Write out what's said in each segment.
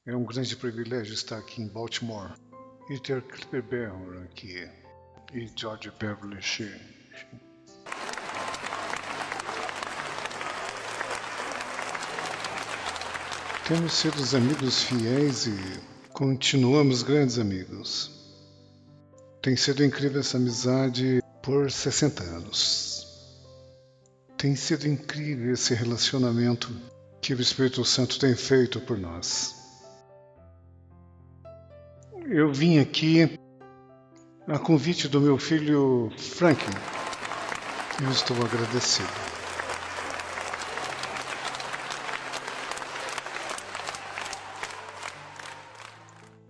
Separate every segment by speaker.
Speaker 1: É um grande privilégio estar aqui em Baltimore e ter Clipper Barron aqui e George Beverly Shea. Temos sido amigos fiéis e continuamos grandes amigos. Tem sido incrível essa amizade por 60 anos. Tem sido incrível esse relacionamento que o Espírito Santo tem feito por nós. Eu vim aqui a convite do meu filho Franklin. Eu estou agradecido.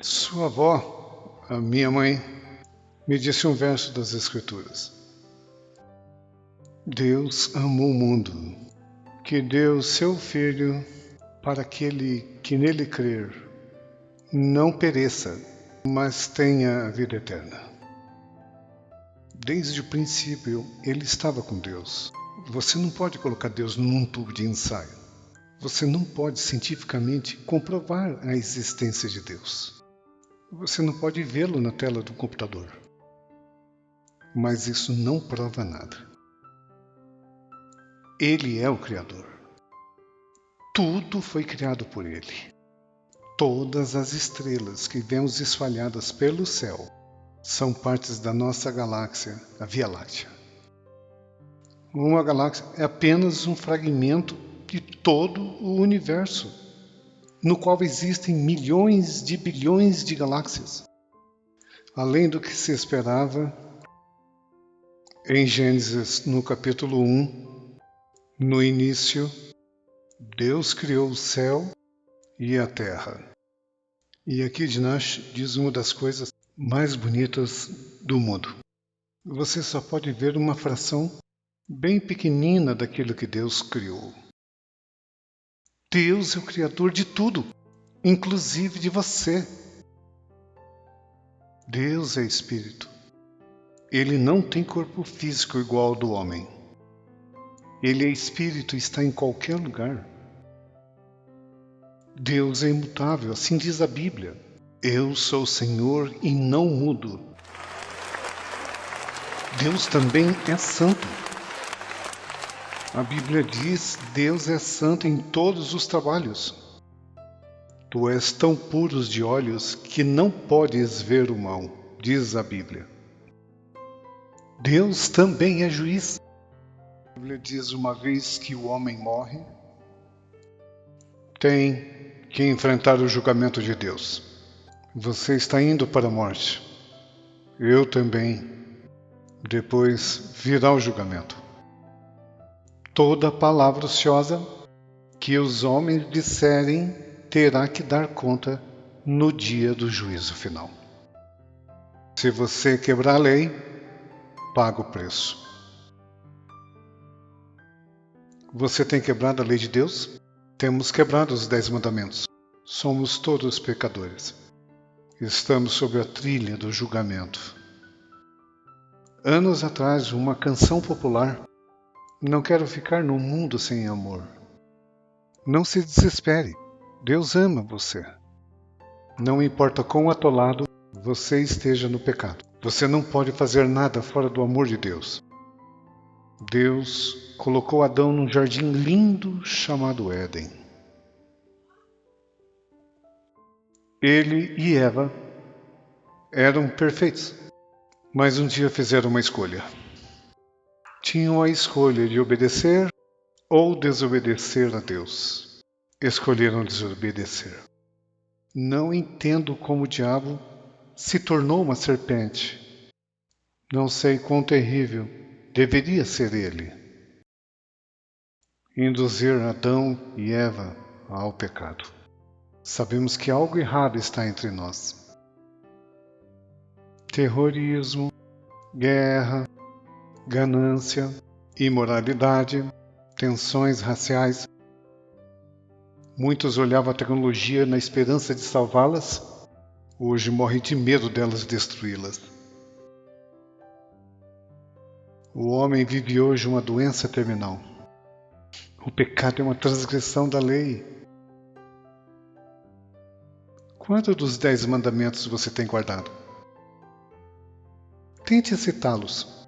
Speaker 1: Sua avó, a minha mãe, me disse um verso das Escrituras. Deus amou o mundo, que deu seu Filho para aquele que nele crer não pereça, mas tenha a vida eterna. Desde o princípio, ele estava com Deus. Você não pode colocar Deus num tubo de ensaio. Você não pode cientificamente comprovar a existência de Deus. Você não pode vê-lo na tela do computador. Mas isso não prova nada. Ele é o Criador. Tudo foi criado por ele. Todas as estrelas que vemos espalhadas pelo céu são partes da nossa galáxia, a Via Láctea. Uma galáxia é apenas um fragmento de todo o universo, no qual existem milhões de bilhões de galáxias. Além do que se esperava, em Gênesis, no capítulo 1, no início, Deus criou o céu e a terra. E aqui Dinash diz uma das coisas mais bonitas do mundo. Você só pode ver uma fração bem pequenina daquilo que Deus criou. Deus é o Criador de tudo, inclusive de você. Deus é Espírito. Ele não tem corpo físico igual ao do homem. Ele é Espírito e está em qualquer lugar. Deus é imutável, assim diz a Bíblia. Eu sou o Senhor e não mudo. Deus também é santo. A Bíblia diz: Deus é santo em todos os trabalhos. Tu és tão puros de olhos que não podes ver o mal, diz a Bíblia. Deus também é juiz. A Bíblia diz: uma vez que o homem morre, tem que enfrentar o julgamento de Deus. Você está indo para a morte. Eu também. Depois virá o julgamento. Toda palavra ociosa que os homens disserem terá que dar conta no dia do juízo final. Se você quebrar a lei, paga o preço. Você tem quebrado a lei de Deus? Temos quebrado os 10 mandamentos. Somos todos pecadores. Estamos sobre a trilha do julgamento. Anos atrás, uma canção popular: não quero ficar num mundo sem amor. Não se desespere. Deus ama você. Não importa quão atolado você esteja no pecado. Você não pode fazer nada fora do amor de Deus. Deus colocou Adão num jardim lindo chamado Éden. Ele e Eva eram perfeitos, mas um dia fizeram uma escolha. Tinham a escolha de obedecer ou desobedecer a Deus. Escolheram desobedecer. Não entendo como o diabo se tornou uma serpente. Não sei quão terrível deveria ser ele. Induzir Adão e Eva ao pecado. Sabemos que algo errado está entre nós. Terrorismo, guerra, ganância, imoralidade, tensões raciais. Muitos olhavam a tecnologia na esperança de salvá-las. Hoje morrem de medo delas destruí-las. O homem vive hoje uma doença terminal. O pecado é uma transgressão da lei. Quantos dos 10 mandamentos você tem guardado? Tente citá-los.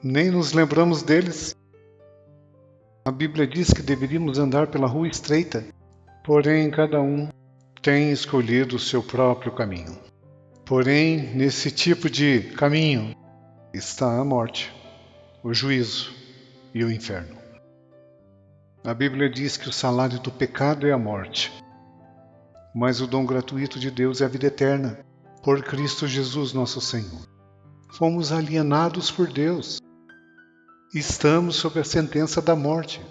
Speaker 1: Nem nos lembramos deles. A Bíblia diz que deveríamos andar pela rua estreita, porém cada um tem escolhido o seu próprio caminho. Porém, nesse tipo de caminho está a morte, o juízo e o inferno. A Bíblia diz que o salário do pecado é a morte, mas o dom gratuito de Deus é a vida eterna, por Cristo Jesus nosso Senhor. Fomos alienados por Deus. Estamos sob a sentença da morte.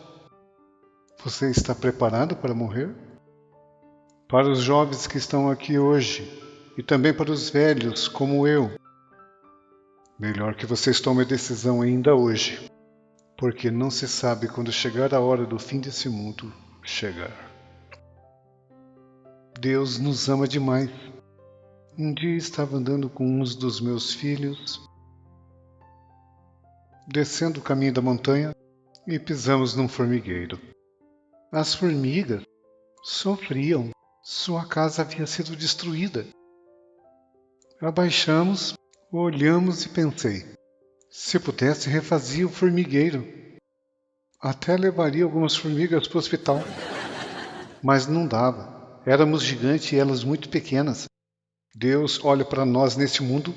Speaker 1: Você está preparado para morrer? Para os jovens que estão aqui hoje, e também para os velhos como eu, melhor que vocês tomem a decisão ainda hoje, porque não se sabe quando chegar a hora do fim desse mundo chegar. Deus nos ama demais. Um dia estava andando com uns dos meus filhos, descendo o caminho da montanha, e pisamos num formigueiro. As formigas sofriam. Sua casa havia sido destruída. Abaixamos, olhamos e pensei, se pudesse refazia o formigueiro. Até levaria algumas formigas para o hospital. Mas não dava. Éramos gigantes e elas muito pequenas. Deus olha para nós nesse mundo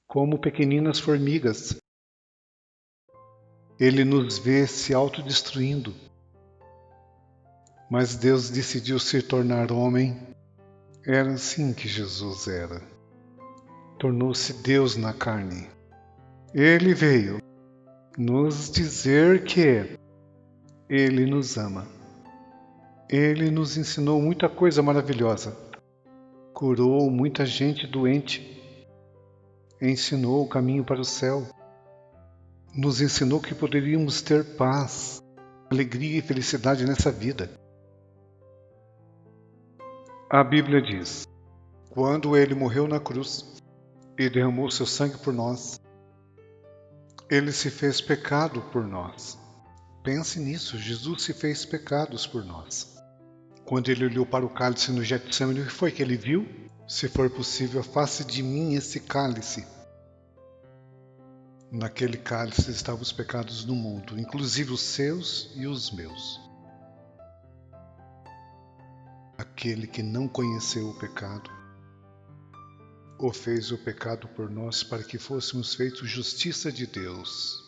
Speaker 1: como pequeninas formigas. Ele nos vê se autodestruindo. Mas Deus decidiu se tornar homem. Era assim que Jesus era. Tornou-se Deus na carne. Ele veio nos dizer que Ele nos ama. Ele nos ensinou muita coisa maravilhosa. Curou muita gente doente. Ensinou o caminho para o céu. Nos ensinou que poderíamos ter paz, alegria e felicidade nessa vida. A Bíblia diz, quando Ele morreu na cruz e derramou seu sangue por nós, Ele se fez pecado por nós. Pense nisso, Jesus se fez pecados por nós. Quando Ele olhou para o cálice no Getsemane, o que foi que Ele viu? Se for possível, afaste de mim esse cálice. Naquele cálice estavam os pecados do mundo, inclusive os seus e os meus. Aquele que não conheceu o pecado, o fez o pecado por nós para que fôssemos feitos justiça de Deus.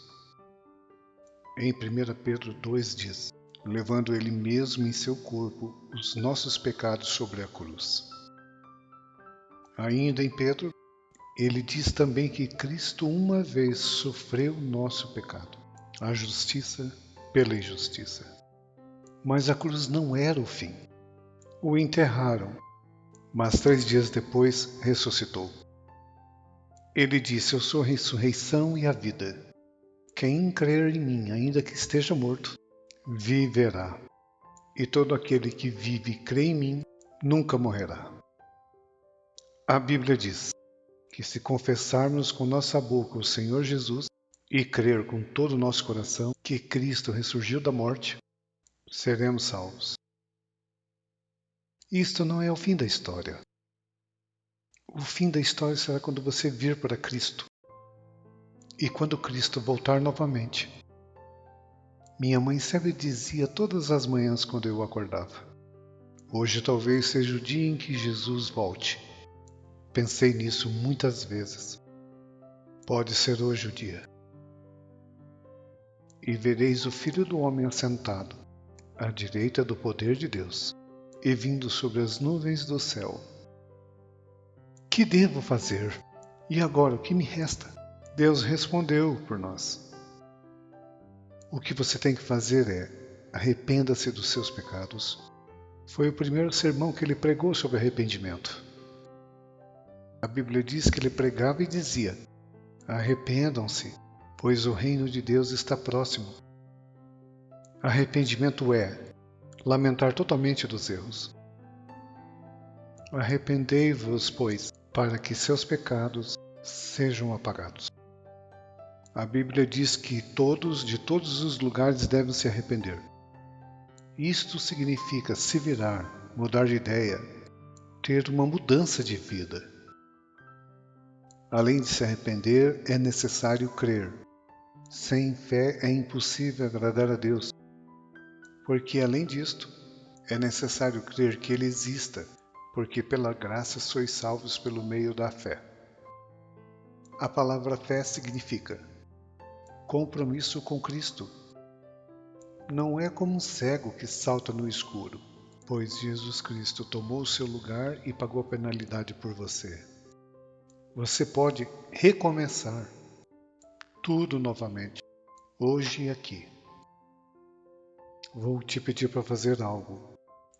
Speaker 1: Em 1 Pedro 2 diz, levando Ele mesmo em seu corpo os nossos pecados sobre a cruz. Ainda em Pedro, ele diz também que Cristo uma vez sofreu o nosso pecado, a justiça pela injustiça. Mas a cruz não era o fim. O enterraram, mas 3 dias depois ressuscitou. Ele disse, eu sou a ressurreição e a vida. Quem crer em mim, ainda que esteja morto, viverá. E todo aquele que vive e crê em mim, nunca morrerá. A Bíblia diz que se confessarmos com nossa boca o Senhor Jesus e crer com todo o nosso coração que Cristo ressurgiu da morte, seremos salvos. Isto não é o fim da história. O fim da história será quando você vir para Cristo. E quando Cristo voltar novamente. Minha mãe sempre dizia todas as manhãs quando eu acordava. Hoje talvez seja o dia em que Jesus volte. Pensei nisso muitas vezes. Pode ser hoje o dia. E vereis o Filho do Homem assentado, à direita do poder de Deus, e vindo sobre as nuvens do céu. Que devo fazer? E agora, o que me resta? Deus respondeu por nós. O que você tem que fazer é, arrependa-se dos seus pecados. Foi o primeiro sermão que ele pregou sobre arrependimento. A Bíblia diz que ele pregava e dizia, arrependam-se, pois o reino de Deus está próximo. Arrependimento é lamentar totalmente dos erros. Arrependei-vos, pois, para que seus pecados sejam apagados. A Bíblia diz que todos, de todos os lugares, devem se arrepender. Isto significa se virar, mudar de ideia, ter uma mudança de vida. Além de se arrepender, é necessário crer. Sem fé é impossível agradar a Deus, porque além disto, é necessário crer que Ele exista, porque pela graça sois salvos pelo meio da fé. A palavra fé significa compromisso com Cristo. Não é como um cego que salta no escuro, pois Jesus Cristo tomou o seu lugar e pagou a penalidade por você. Você pode recomeçar tudo novamente, hoje e aqui. Vou te pedir para fazer algo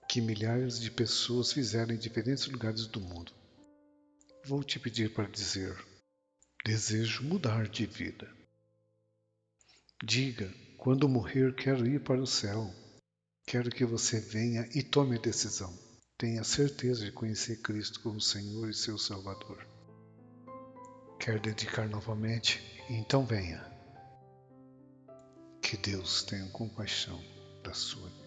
Speaker 1: que milhares de pessoas fizeram em diferentes lugares do mundo. Vou te pedir para dizer: desejo mudar de vida. Diga: quando morrer, quero ir para o céu. Quero que você venha e tome a decisão. Tenha certeza de conhecer Cristo como Senhor e seu Salvador. Quer dedicar novamente? Então venha. Que Deus tenha compaixão da sua vida.